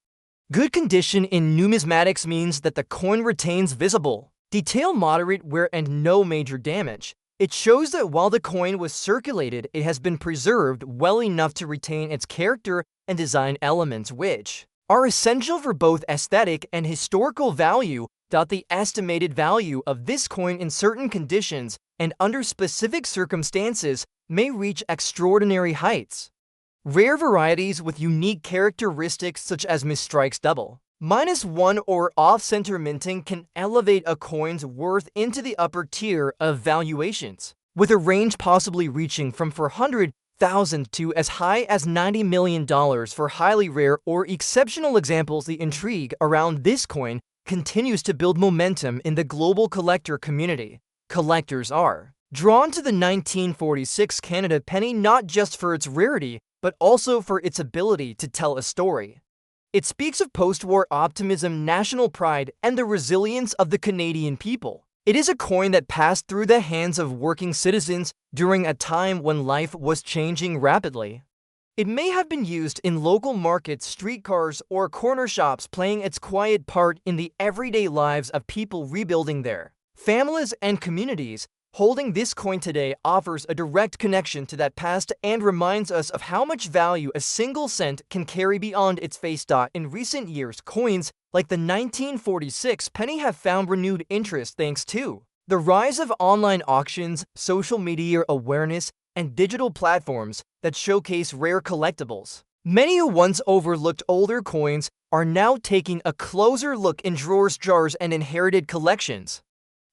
Good condition in numismatics means that the coin retains visible detail, moderate wear, and no major damage. It shows that while the coin was circulated, it has been preserved well enough to retain its character and design elements, which are essential for both aesthetic and historical value. The estimated value of this coin in certain conditions and under specific circumstances may reach extraordinary heights. Rare varieties with unique characteristics such as misstrikes double, -1 or off-center minting can elevate a coin's worth into the upper tier of valuations, with a range possibly reaching from $400,000 to as high as $90 million for highly rare or exceptional examples. The intrigue around this coin continues to build momentum in the global collector community. Collectors are drawn to the 1946 Canada penny not just for its rarity, but also for its ability to tell a story. It speaks of post-war optimism, national pride, and the resilience of the Canadian people. It is a coin that passed through the hands of working citizens during a time when life was changing rapidly. It may have been used in local markets, streetcars, or corner shops, playing its quiet part in the everyday lives of people rebuilding their families and communities. Holding this coin today offers a direct connection to that past and reminds us of how much value a single cent can carry beyond its face. In recent years, coins like the 1946 penny have found renewed interest thanks to the rise of online auctions, social media awareness, and digital platforms that showcase rare collectibles. Many who once overlooked older coins are now taking a closer look in drawers, jars, and inherited collections.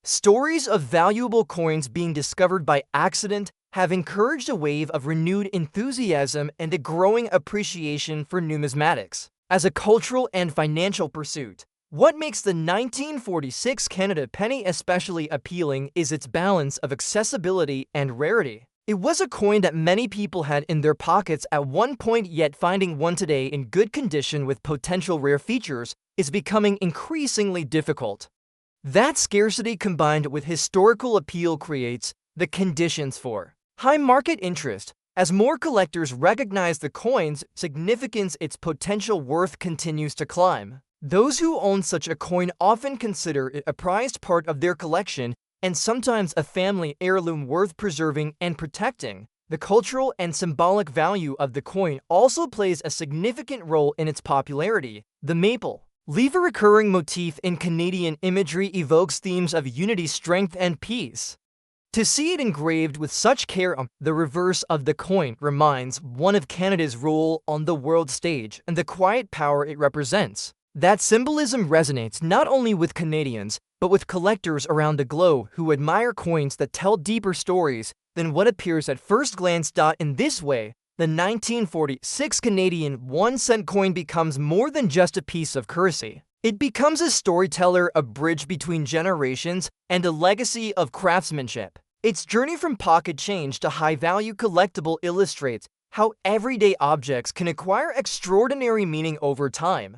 Stories of valuable coins being discovered by accident have encouraged a wave of renewed enthusiasm and a growing appreciation for numismatics as a cultural and financial pursuit. What makes the 1946 Canada penny especially appealing is its balance of accessibility and rarity. It was a coin that many people had in their pockets at one point, yet finding one today in good condition with potential rare features is becoming increasingly difficult. That scarcity combined with historical appeal creates the conditions for high market interest. As more collectors recognize the coin's significance, its potential worth continues to climb. Those who own such a coin often consider it a prized part of their collection and sometimes a family heirloom worth preserving and protecting. The cultural and symbolic value of the coin also plays a significant role in its popularity. The maple leaf, a recurring motif in Canadian imagery, evokes themes of unity, strength, and peace. To see it engraved with such care on the reverse of the coin reminds one of Canada's role on the world stage and the quiet power it represents. That symbolism resonates not only with Canadians, but with collectors around the globe who admire coins that tell deeper stories than what appears at first glance. In this way, the 1946 Canadian 1-cent coin becomes more than just a piece of currency. It becomes a storyteller, a bridge between generations, and a legacy of craftsmanship. Its journey from pocket change to high-value collectible illustrates how everyday objects can acquire extraordinary meaning over time.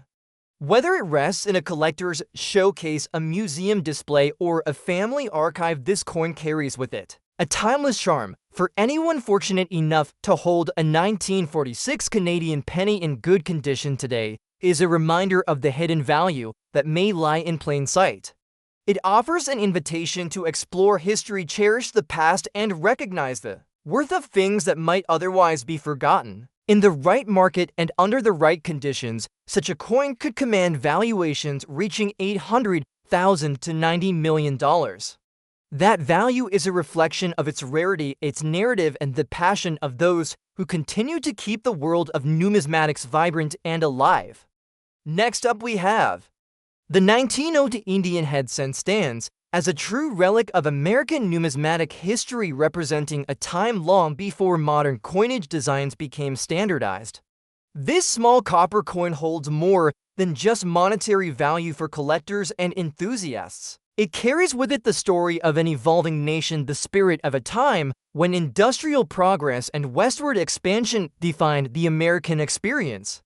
Whether it rests in a collector's showcase, a museum display, or a family archive, this coin carries with it a timeless charm. For anyone fortunate enough to hold a 1946 Canadian penny in good condition today, is a reminder of the hidden value that may lie in plain sight. It offers an invitation to explore history, cherish the past, and recognize the worth of things that might otherwise be forgotten. In the right market and under the right conditions, such a coin could command valuations reaching $800,000 to $90 million. That value is a reflection of its rarity, its narrative, and the passion of those who continue to keep the world of numismatics vibrant and alive. Next up we have the 1902 Indian head cent stands as a true relic of American numismatic history, representing a time long before modern coinage designs became standardized. This small copper coin holds more than just monetary value for collectors and enthusiasts. It carries with it the story of an evolving nation, the spirit of a time when industrial progress and westward expansion defined the American experience.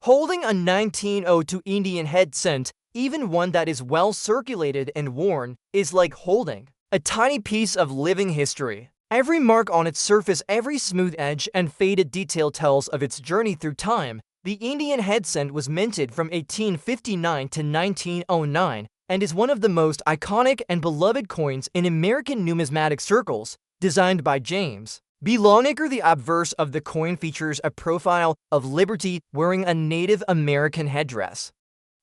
Holding a 1902 Indian head cent, even one that is well circulated and worn, is like holding a tiny piece of living history. Every mark on its surface, every smooth edge and faded detail tells of its journey through time. The Indian head cent was minted from 1859 to 1909 and is one of the most iconic and beloved coins in American numismatic circles. Designed by James B. Longacre, the obverse of the coin features a profile of Liberty wearing a Native American headdress.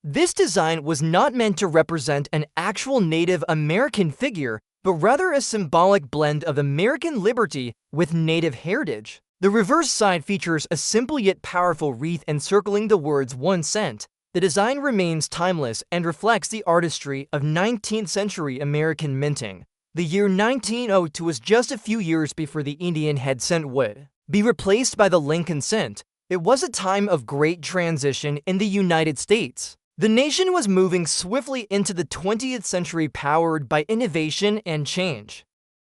This design was not meant to represent an actual Native American figure, but rather a symbolic blend of American liberty with Native heritage. The reverse side features a simple yet powerful wreath encircling the words 1 cent. The design remains timeless and reflects the artistry of 19th century American minting. The year 1902 was just a few years before the Indian head cent would be replaced by the Lincoln cent. It was a time of great transition in the United States. The nation was moving swiftly into the 20th century, powered by innovation and change.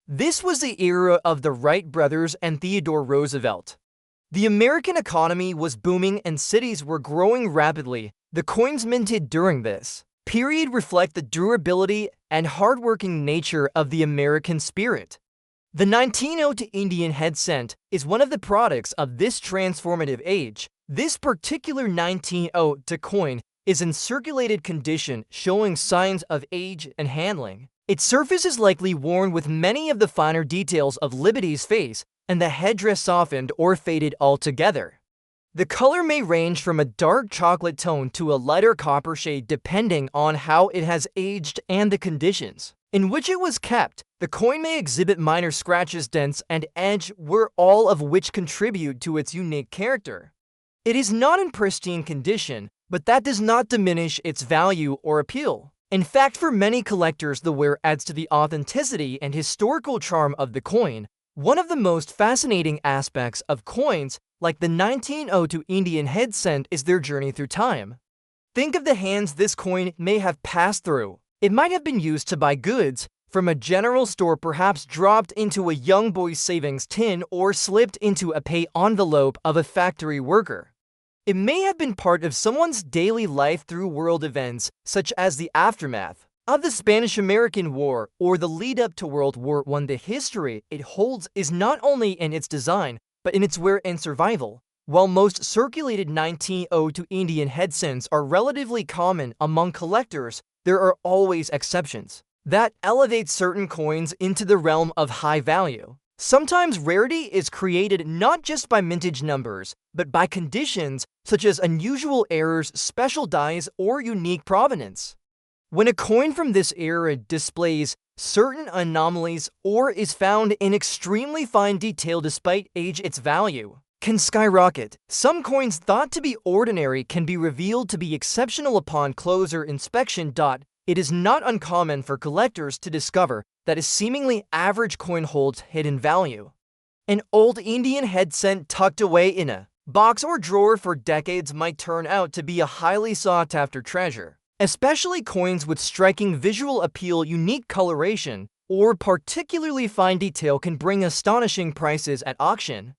This was the era of the Wright brothers and Theodore Roosevelt. The American economy was booming and cities were growing rapidly. The coins minted during this period reflect the durability and hardworking nature of the American spirit. The 1902 Indian head cent is one of the products of this transformative age. This particular 1902 coin is in circulated condition, showing signs of age and handling. Its surface is likely worn with many of the finer details of Liberty's face, and the headdress softened or faded altogether. The color may range from a dark chocolate tone to a lighter copper shade depending on how it has aged and the conditions in which it was kept. The coin may exhibit minor scratches, dents, and edge, all of which contribute to its unique character. It is not in pristine condition, but that does not diminish its value or appeal. In fact, for many collectors, the wear adds to the authenticity and historical charm of the coin. One of the most fascinating aspects of coins, like the 1902 Indian head cent, is their journey through time. Think of the hands this coin may have passed through. It might have been used to buy goods from a general store, perhaps dropped into a young boy's savings tin, or slipped into a pay envelope of a factory worker. It may have been part of someone's daily life through world events, such as the aftermath of the Spanish-American War or the lead-up to World War I. The history it holds is not only in its design, but in its wear and survival. While most circulated 1902 Indian head cents are relatively common among collectors, there are always exceptions that elevate certain coins into the realm of high value. Sometimes rarity is created not just by mintage numbers, but by conditions such as unusual errors, special dyes, or unique provenance. When a coin from this era displays certain anomalies or is found in extremely fine detail despite age, its value can skyrocket. Some coins thought to be ordinary can be revealed to be exceptional upon closer inspection. It is not uncommon for collectors to discover that a seemingly average coin holds hidden value. An old Indian head cent tucked away in a box or drawer for decades might turn out to be a highly sought-after treasure. Especially coins with striking visual appeal, unique coloration, or particularly fine detail can bring astonishing prices at auction.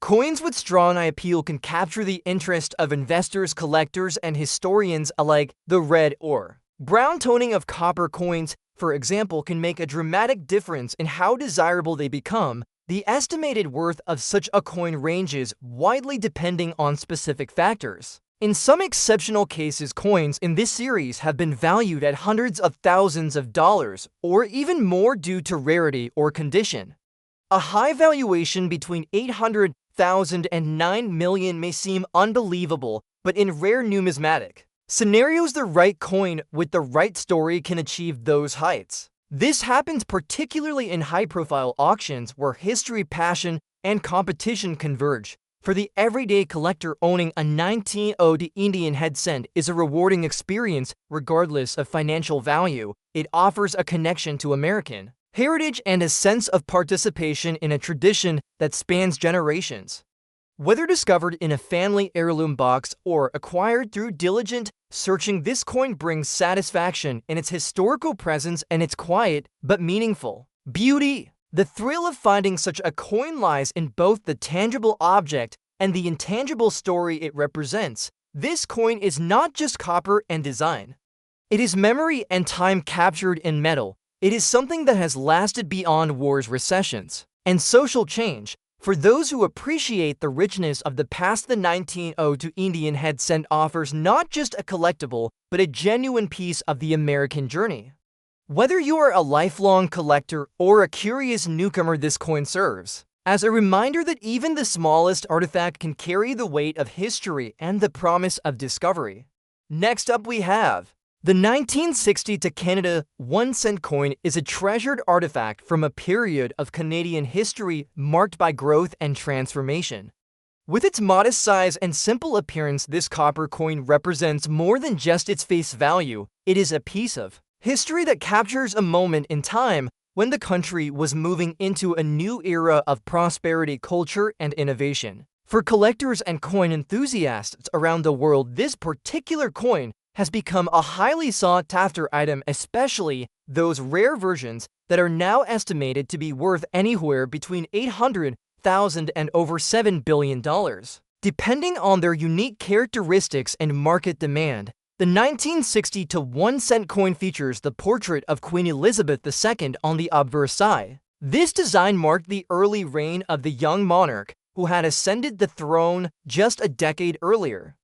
Coins with strong eye appeal can capture the interest of investors, collectors, and historians alike. The red or brown toning of copper coins, for example, can make a dramatic difference in how desirable they become. The estimated worth of such a coin ranges widely depending on specific factors. In some exceptional cases, coins in this series have been valued at hundreds of thousands of dollars, or even more due to rarity or condition. A high valuation between $800,000 and $9 million may seem unbelievable, but in rare numismatic scenarios, the right coin with the right story can achieve those heights. This happens particularly in high-profile auctions where history, passion, and competition converge. For the everyday collector, owning a 1902 Indian head cent is a rewarding experience regardless of financial value. It offers a connection to American heritage and a sense of participation in a tradition that spans generations. Whether discovered in a family heirloom box or acquired through diligent searching, this coin brings satisfaction in its historical presence and its quiet but meaningful beauty. The thrill of finding such a coin lies in both the tangible object and the intangible story it represents. This coin is not just copper and design. It is memory and time captured in metal. It is something that has lasted beyond wars, recessions, and social change. For those who appreciate the richness of the past, the 1902 Indian head cent offers not just a collectible, but a genuine piece of the American journey. Whether you are a lifelong collector or a curious newcomer, this coin serves as a reminder that even the smallest artifact can carry the weight of history and the promise of discovery. Next up we have the 1960 to Canada 1-cent coin is a treasured artifact from a period of Canadian history marked by growth and transformation. With its modest size and simple appearance, this copper coin represents more than just its face value. It is a piece of history that captures a moment in time when the country was moving into a new era of prosperity, culture, and innovation. For collectors and coin enthusiasts around the world, this particular coin has become a highly sought-after item, especially those rare versions that are now estimated to be worth anywhere between $800,000 and over $7 billion. Depending on their unique characteristics and market demand, the 1960 to 1-cent coin features the portrait of Queen Elizabeth II on the obverse side. This design marked the early reign of the young monarch who had ascended the throne just a decade earlier.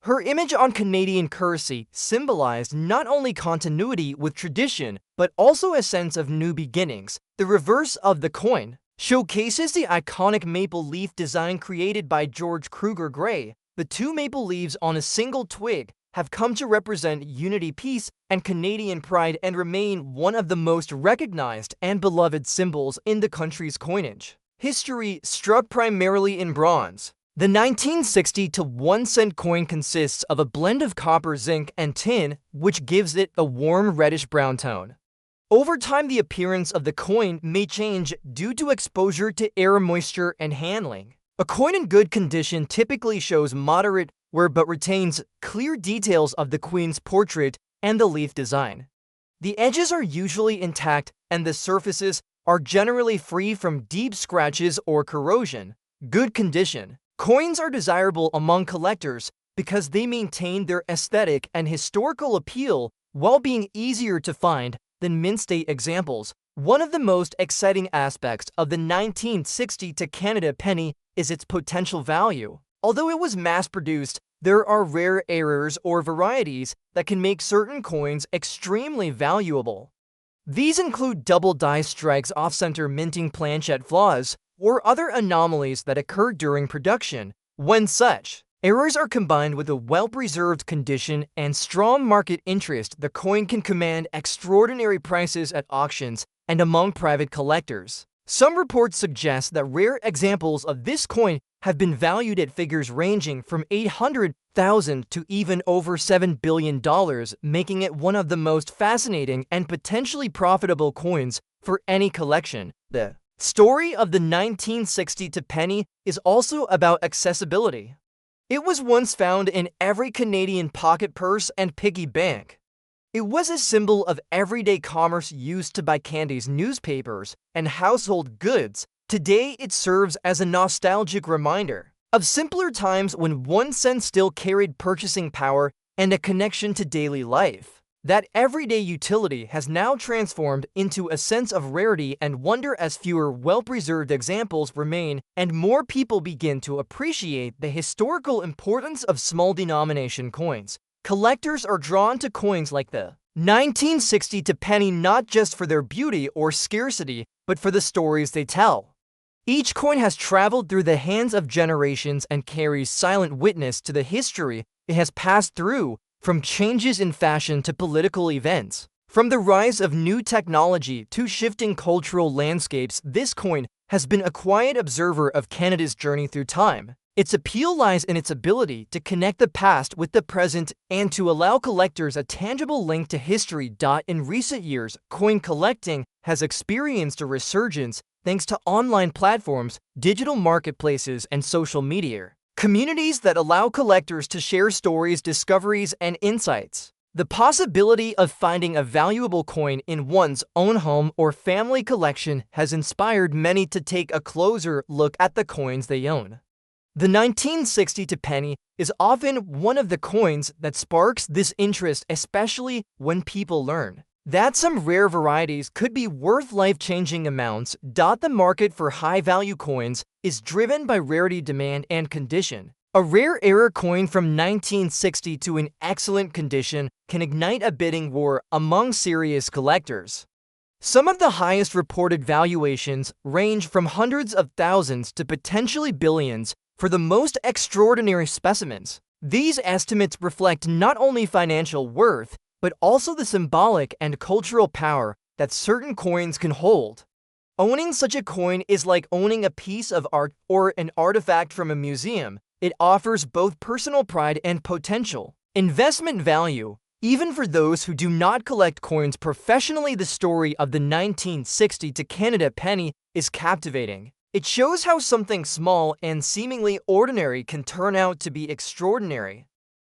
Her image on Canadian currency symbolized not only continuity with tradition, but also a sense of new beginnings. The reverse of the coin showcases the iconic maple leaf design created by George Kruger Gray. The two maple leaves on a single twig have come to represent unity, peace, and Canadian pride and remain one of the most recognized and beloved symbols in the country's coinage. History struck primarily in bronze. The 1960 to 1-cent coin consists of a blend of copper, zinc, and tin, which gives it a warm reddish-brown tone. Over time, the appearance of the coin may change due to exposure to air, moisture, and handling. A coin in good condition typically shows moderate wear but retains clear details of the Queen's portrait and the leaf design. The edges are usually intact, and the surfaces are generally free from deep scratches or corrosion. Good condition. Coins are desirable among collectors because they maintain their aesthetic and historical appeal while being easier to find than mint-state examples. One of the most exciting aspects of the 1960 to Canada penny is its potential value. Although it was mass-produced, there are rare errors or varieties that can make certain coins extremely valuable. These include double die strikes, off-center minting, planchette flaws, or other anomalies that occur during production. When such errors are combined with a well-preserved condition and strong market interest, the coin can command extraordinary prices at auctions and among private collectors. Some reports suggest that rare examples of this coin have been valued at figures ranging from $800,000 to even over $7 billion, making it one of the most fascinating and potentially profitable coins for any collection. The story of the 1960 to penny is also about accessibility. It was once found in every Canadian pocket purse and piggy bank. It was a symbol of everyday commerce used to buy candies, newspapers, and household goods. Today, it serves as a nostalgic reminder of simpler times when 1 cent still carried purchasing power and a connection to daily life. That everyday utility has now transformed into a sense of rarity and wonder as fewer well-preserved examples remain and more people begin to appreciate the historical importance of small denomination coins. Collectors are drawn to coins like the 1960 to penny not just for their beauty or scarcity, but for the stories they tell. Each coin has traveled through the hands of generations and carries silent witness to the history it has passed through, from changes in fashion to political events. From the rise of new technology to shifting cultural landscapes, this coin has been a quiet observer of Canada's journey through time. Its appeal lies in its ability to connect the past with the present and to allow collectors a tangible link to history. In recent years, coin collecting has experienced a resurgence thanks to online platforms, digital marketplaces, and social media communities that allow collectors to share stories, discoveries, and insights. The possibility of finding a valuable coin in one's own home or family collection has inspired many to take a closer look at the coins they own. The 1960 to penny is often one of the coins that sparks this interest, especially when people learn that some rare varieties could be worth life-changing amounts. The market for high-value coins is driven by rarity, demand, and condition. A rare error coin from 1960 to in excellent condition can ignite a bidding war among serious collectors. Some of the highest reported valuations range from hundreds of thousands to potentially billions for the most extraordinary specimens. These estimates reflect not only financial worth, but also the symbolic and cultural power that certain coins can hold. Owning such a coin is like owning a piece of art or an artifact from a museum. It offers both personal pride and potential investment value. Even for those who do not collect coins professionally, the story of the 1960 to Canada penny is captivating. It shows how something small and seemingly ordinary can turn out to be extraordinary.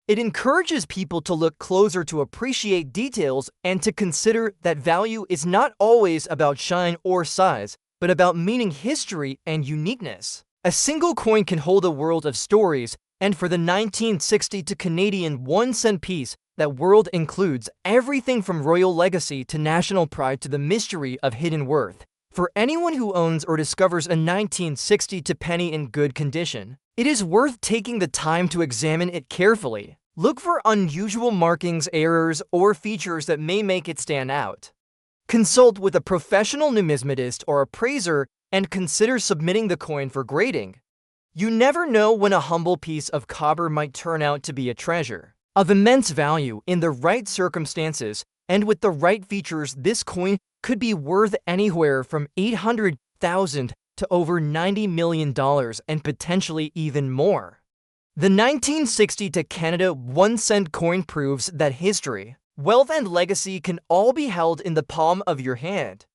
It encourages people to look closer, to appreciate details, and to consider that value is not always about shine or size, but about meaning, history, and uniqueness. A single coin can hold a world of stories, and for the 1960 to Canadian 1-cent piece, that world includes everything from royal legacy to national pride to the mystery of hidden worth. For anyone who owns or discovers a 1960 to penny in good condition, it is worth taking the time to examine it carefully. Look for unusual markings, errors, or features that may make it stand out. Consult with a professional numismatist or appraiser and consider submitting the coin for grading. You never know when a humble piece of copper might turn out to be a treasure of immense value. In the right circumstances and with the right features, this coin could be worth anywhere from $800,000 to over $90 million and potentially even more. The 1960 to Canada 1-cent coin proves that history, wealth, and legacy can all be held in the palm of your hand.